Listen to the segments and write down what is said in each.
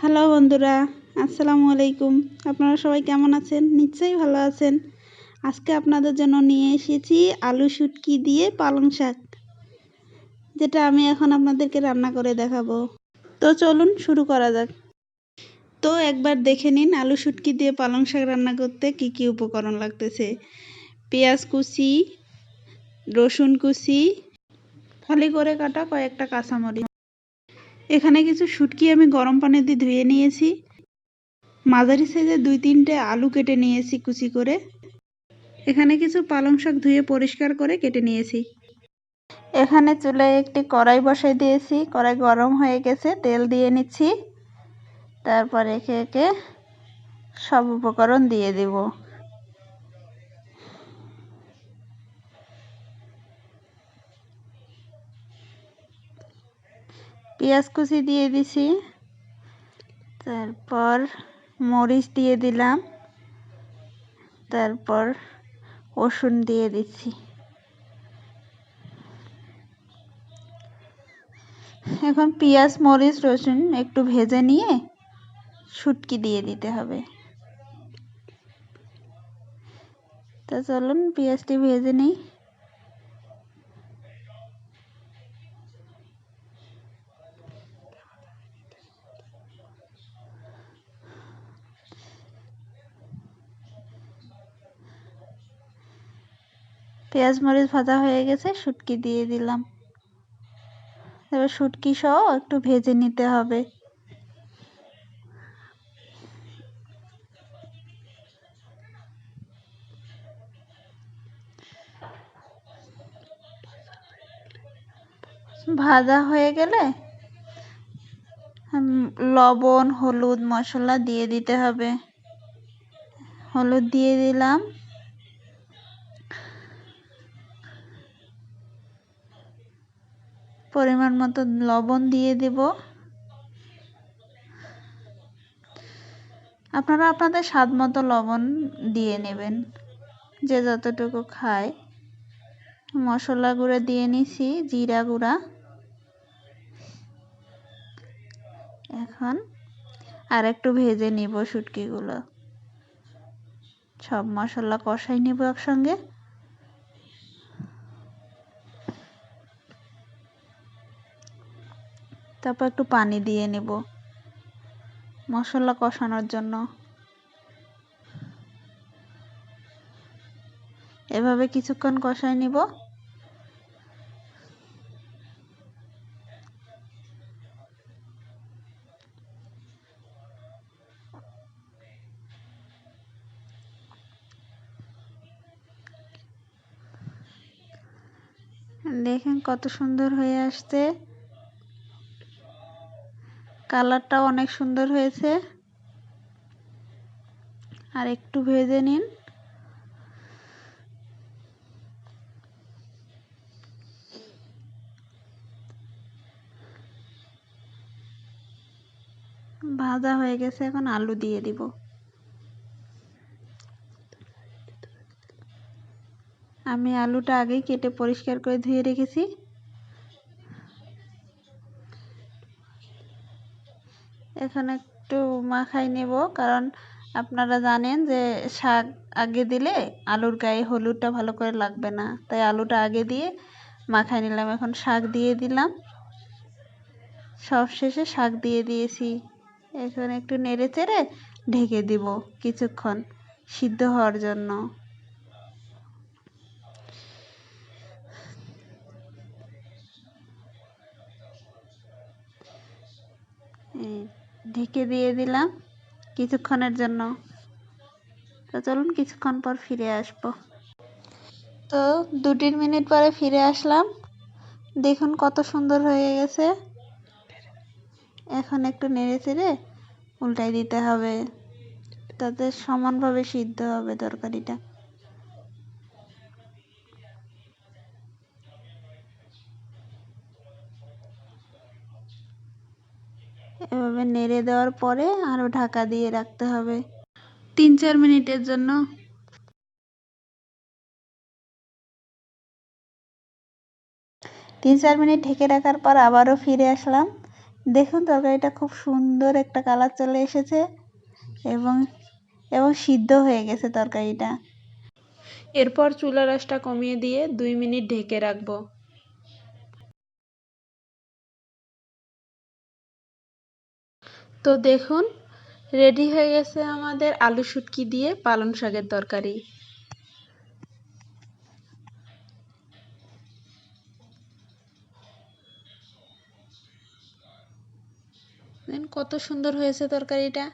Hello বন্ধুরা, আসসালামু আলাইকুম। আপনারা সবাই কেমন আছেন? নিশ্চয়ই ভালো আছেন। আজকে আপনাদের জন্য নিয়ে এসেছি আলু শুটকি দিয়ে পালং শাক, যেটা আমি এখন আপনাদেরকে রান্না করে দেখাবো। তো চলুন শুরু করা যাক। তো একবার দেখে নিন আলু শুটকি দিয়ে পালং শাক রান্না করতে কি কি উপকরণ লাগতেছে। পেঁয়াজ কুচি, রসুন কুচি, ফালি করে কাটা কয়েকটা কাঁচামরিচ। এখানে কিছু শুটকি আমি গরম পানি দিয়ে ধুয়ে নিয়েছি। মাঝারি সাইজের 2-3টে আলু কেটে নিয়েছি কুচি করে। এখানে কিছু পালং শাক ধুয়ে পরিষ্কার করে কেটে নিয়েছি। এখানে চুলায় একটি কড়াই বসাই দিয়েছি। কড়াই গরম হয়ে গেছে, তেল দিয়ে নিচ্ছি। তারপর একে একে সব উপকরণ দিয়ে দেব। পেঁয়াজ কুচি দিয়ে দিছি, তারপর মরিচ দিয়ে দিলাম, তারপর রসুন দিয়ে দিচ্ছি। এখন পেঁয়াজ মরিচ রসুন একটু ভেজে নিয়ে শুটকি দিয়ে দিতে হবে। তো চলুন পেঁয়াজটি ভেজে নিই। পেঁয়াজ মরিচ ভাজা হয়ে গেছে, শুটকি দিয়ে দিলাম। এবার শুটকি সহ একটু ভেজে নিতে হবে। ভাজা হয়ে গেলে লবণ হলুদ মশলা দিয়ে দিতে হবে। হলুদ দিয়ে দিলাম, পরিমাণ মতো লবণ দিয়ে দেব। আপনারা আপনাদের স্বাদ মতো লবণ দিয়ে নেবেন, যে যতটুকু খায়। মশলা গুঁড়া দিয়ে নিছি, জিরা গুঁড়া। এখন আর একটু ভেজে নিব শুটকিগুলো। সব মশলা কষাই নিব একসঙ্গে। তারপর একটু পানি দিয়ে নেব মশলা কষানোর জন্য। এভাবে কিছুক্ষণ কষাই নিব। দেখেন কত সুন্দর হয়ে আসছে, কালারটাও অনেক সুন্দর হয়েছে। আর একটু ভেজে নিন। ভাজা হয়ে গেছে, এখন আলু দিয়ে দিব। আমি আলুটা আগেই কেটে পরিষ্কার করে ধুয়ে রেখেছি। এখন একটু মাখাই নেব, কারণ আপনারা জানেন যে শাক আগে দিলে আলুর গায়ে হলুদটা ভালো করে লাগবে না, তাই আলুটা আগে দিয়ে মাখাই নিলাম। এখন শাক দিয়ে দিলাম, সব শেষে শাক দিয়ে দিয়েছি। এখন একটু নেড়ে চেড়ে ঢেকে দিব কিছুক্ষণ সিদ্ধ হওয়ার জন্য। ঢেকে দিয়ে দিলাম কিছুক্ষণের জন্য। তো চলুন কিছুক্ষণ পর ফিরে আসবো। তো 2-3 মিনিট পরে ফিরে আসলাম। দেখুন কত সুন্দর হয়ে গেছে। এখন একটু নেড়ে চেড়ে উল্টাই দিতে হবে, তাতে সমানভাবে সিদ্ধ হবে তরকারিটা। এভাবে নেড়ে দেওয়ার পরে আরও ঢাকা দিয়ে রাখতে হবে 3-4 মিনিটের জন্য। 3-4 মিনিট ঢেকে রাখার পর আবারও ফিরে আসলাম। দেখুন তরকারিটা খুব সুন্দর একটা কালার চলে এসেছে এবং এবং সিদ্ধ হয়ে গেছে তরকারিটা। এরপর চুলার আঁচটা কমিয়ে দিয়ে 2 মিনিট ঢেকে রাখবো। তো দেখুন রেডি হয়ে গেছে আমাদের আলু শুটকি দিয়ে পালং শাকের তরকারি। কত সুন্দর হয়েছে তরকারিটা।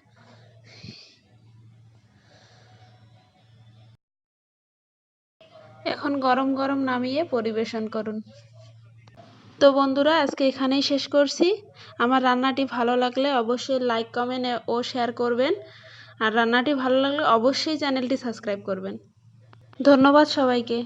এখন গরম গরম নামিয়ে পরিবেশন করুন। তো বন্ধুরা আজকে এখানেই শেষ করছি। আমার রান্নাটি ভালো লাগলে অবশ্যই লাইক কমেন্ট ও শেয়ার করবেন, আর রান্নাটি ভালো লাগলে অবশ্যই চ্যানেলটি সাবস্ক্রাইব করবেন। ধন্যবাদ সবাইকে।